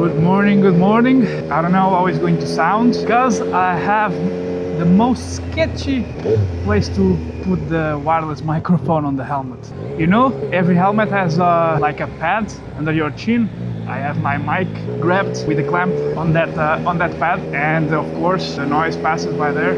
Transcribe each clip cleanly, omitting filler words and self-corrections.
Good morning, good morning. I don't know how it's going to sound because I have the most sketchy place to put the wireless microphone on the helmet. You know, every helmet has like a pad under your chin. I have my mic grabbed with a clamp on that pad, and of course the noise passes by there.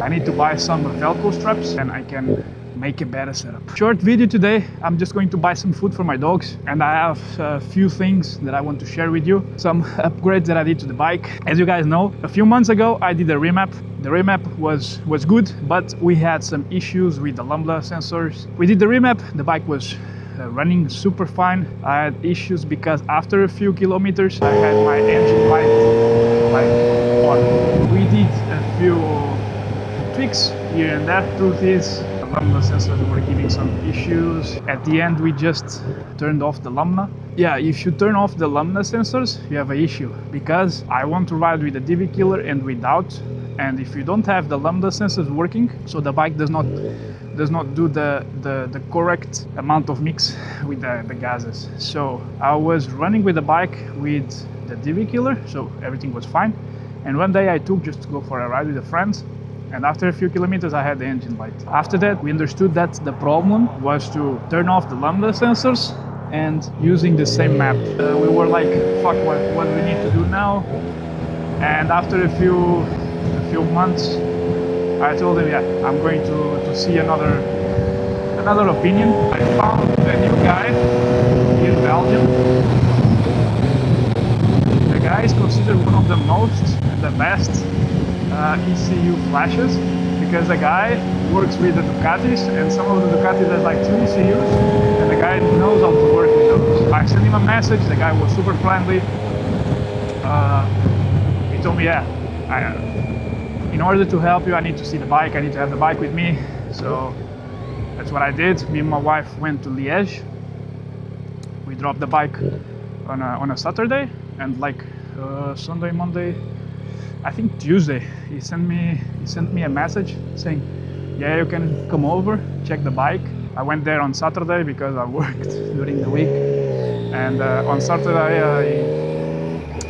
I need to buy some Velcro straps and I can make a better setup. Short video today. I'm just going to buy some food for my dogs, and I have a few things that I want to share with you. Some upgrades that I did to the bike. As you guys know, a few months ago I did a remap. The remap was good, but we had some issues with the lambda sensors. We did the remap, the bike was running super fine. I had issues because after a few kilometers I had my engine light on. We did a few tweaks here and there. Truth is, the lambda sensors were giving some issues. At the end we just turned off the lambda. Yeah, if you turn off the lambda sensors you have an issue, because I want to ride with the DV killer and without, and if you don't have the lambda sensors working, so the bike does not do the correct amount of mix with the gases. So I was running with the bike with the DV killer, so everything was fine. And one day I took just to go for a ride with a friend, and after a few kilometers I had the engine light. After that we understood that the problem was to turn off the lambda sensors and using the same map. We were like, fuck, what we need to do now? And after a few months I told him, yeah, I'm going to see another opinion. I found a new guy in Belgium. The guy is considered one of the best ECU flashes, because the guy works with the Ducatis, and some of the Ducatis has like 2 ECUs, and the guy knows how to work with those. I sent him a message, the guy was super friendly. He told me, yeah, in order to help you I need to see the bike, I need to have the bike with me. So that's what I did. Me and my wife went to Liège. We dropped the bike on a Saturday, and like Sunday, Monday, I think Tuesday, he sent me a message saying, yeah, you can come over, check the bike. I went there on Saturday because I worked during the week, and on Saturday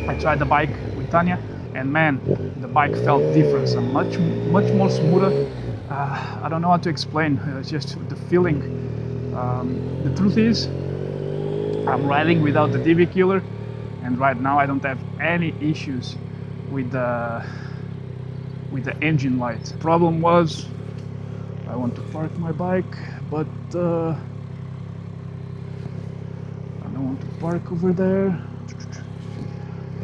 I tried the bike with Tanya, and man, the bike felt different, so much more smoother. I don't know how to explain, it's just the feeling. The truth is, I'm riding without the DV killer, and right now I don't have any issues with the engine light. Problem was, I want to park my bike, but I don't want to park over there.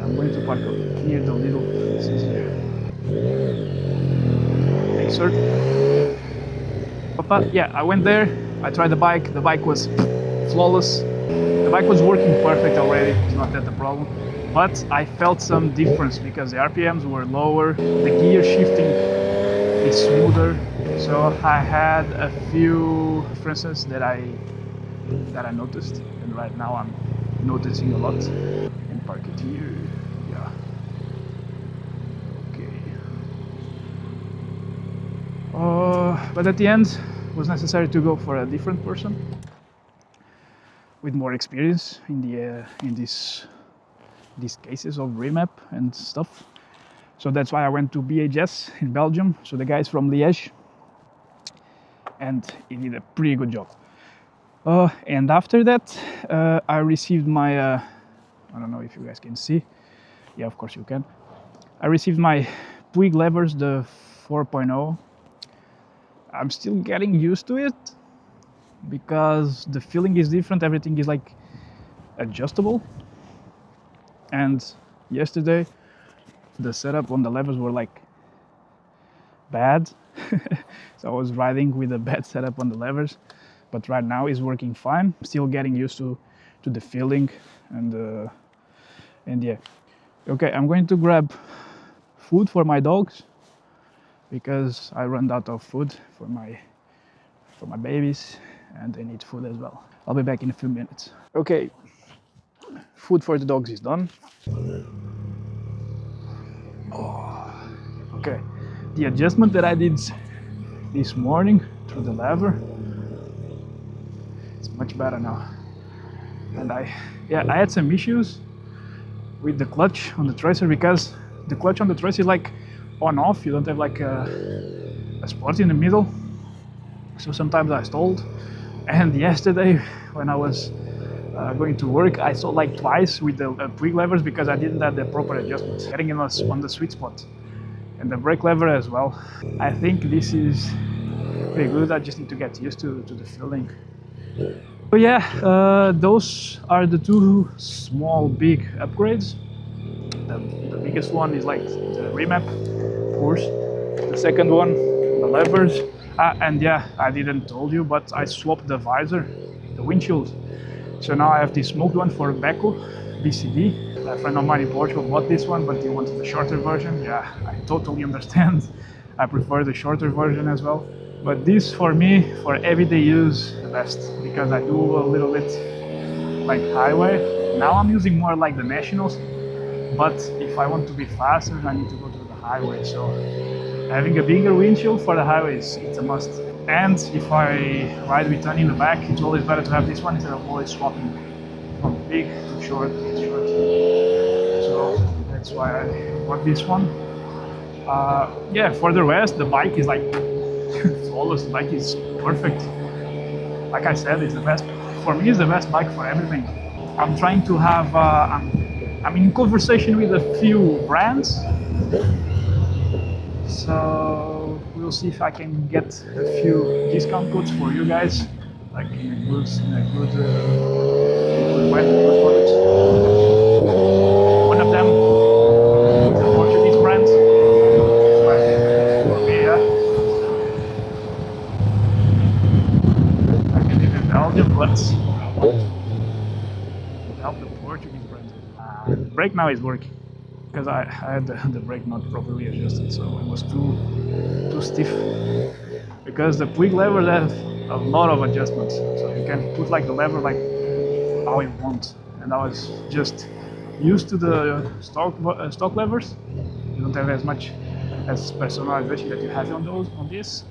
I'm going to park near the little places here. Thanks, sir. But yeah, I went there, I tried the bike was flawless. The bike was working perfect already, it's not that the problem. But I felt some difference because the RPMs were lower, the gear shifting is smoother. So I had a few differences that I noticed, and right now I'm noticing a lot. And park it here, yeah. Okay. But at the end, it was necessary to go for a different person with more experience in these cases of remap and stuff. So that's why I went to BHS in Belgium. So the guy's from Liège, and he did a pretty good job. And after that I received my I don't know if you guys can see. Yeah, of course you can. I received my Puig levers, the 4.0. I'm still getting used to it because the feeling is different, everything is like adjustable. And yesterday the setup on the levers were like bad. So I was riding with a bad setup on the levers, but right now it's working fine. Still getting used to the feeling, and yeah. Okay, I'm going to grab food for my dogs because I ran out of food for my babies, and they need food as well. I'll be back in a few minutes. Okay, food for the dogs is done. Okay, the adjustment that I did this morning through the lever, it's much better now. And I had some issues with the clutch on the tracer, because the clutch on the tracer is like on off. You don't have like a spot in the middle, so sometimes I stalled. And yesterday when I was going to work, I saw like twice with the brake levers because I didn't have the proper adjustment, getting in on the sweet spot, and the brake lever as well. I think this is pretty good. I just need to get used to the feeling. So yeah, those are the two small big upgrades. The biggest one is like the remap, of course. The second one, the levers. And yeah, I didn't told you, but I swapped the visor, the windshield. So now I have this smoked one for Beco BCD. A friend of mine in Portugal bought this one, but he wanted the shorter version. Yeah, I totally understand. I prefer the shorter version as well. But this for me, for everyday use, the best, because I do a little bit like highway. Now I'm using more like the nationals, but if I want to be faster, I need to go to the highway. So having a bigger windshield for the highways, it's a must. And if I ride with Tony in the back, it's always better to have this one instead of always swapping from big to short to short. So that's why I bought this one. Yeah, for the rest, the bike is like flawless. The bike is perfect. Like I said, it's the best. For me, it's the best bike for everything. I'm trying to have. I'm in conversation with a few brands. So we'll see if I can get a few discount codes for you guys, like in a good way, good products. One of them is a Portuguese brand, but for me, yeah, I can live in Belgium, but help the Portuguese brand. The brake now is working, because I had the brake not properly adjusted, so it was too stiff. Because the quick levers have a lot of adjustments, so you can put like the lever like how you want. And I was just used to the stock levers. You don't have as much as personalization that you have on this.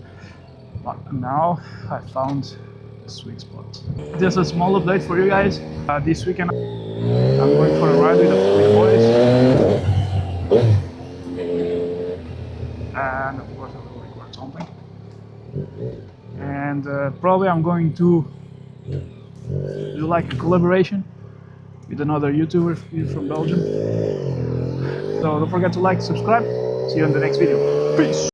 But now I found a sweet spot. Just a small update for you guys. This weekend I'm going for a ride with the boys. And of course I will record something. And probably I'm going to do like a collaboration with another YouTuber here from Belgium. So don't forget to like, subscribe. See you in the next video. Peace!